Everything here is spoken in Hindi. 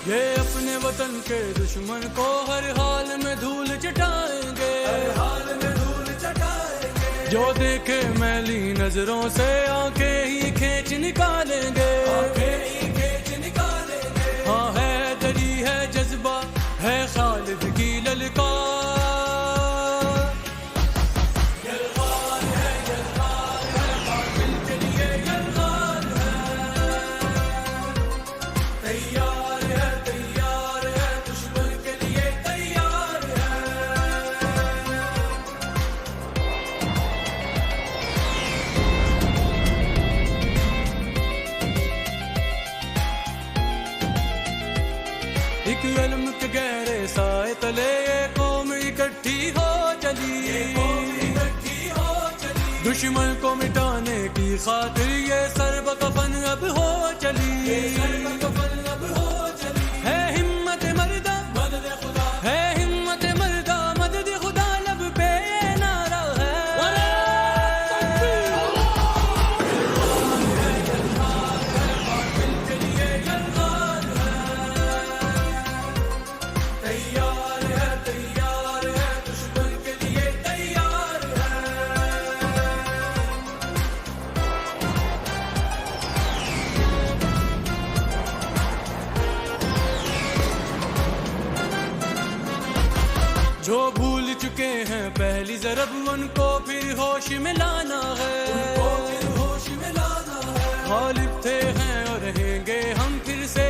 ये अपने वतन के दुश्मन को हर हाल में धूल चटाएंगे, हर हाल में धूल चटाएंगे। जो देखे मैली नजरों से आंखें ही खींच निकालेंगे, आंखें ही खींच निकालेंगे। हाँ है दरी है जज्बा है खालिद की ललकार। यलगार है कातिल के लिए यलगार है। तैयार है दुश्मन के लिए तैयार है। एक इल्म के गहरे साए तले ये कौम इकट्ठी हो चली, दुश्मन को मिटाने की खातिर ये सर्ब कफन अब हो चली, है हिम्मत मर्दा मदद खुदा, है हिम्मत मर्दा मदद खुदा, लब पे ये नारा है। कातिल के लिए यलगार है। तैयार है दुश्मन के लिए तैयार है। जो भूल चुके हैं पहली ज़रब उनको फिर होश में लाना है, उनको फिर होश में लाना है। गालिब थे हैं और रहेंगे हम फिर से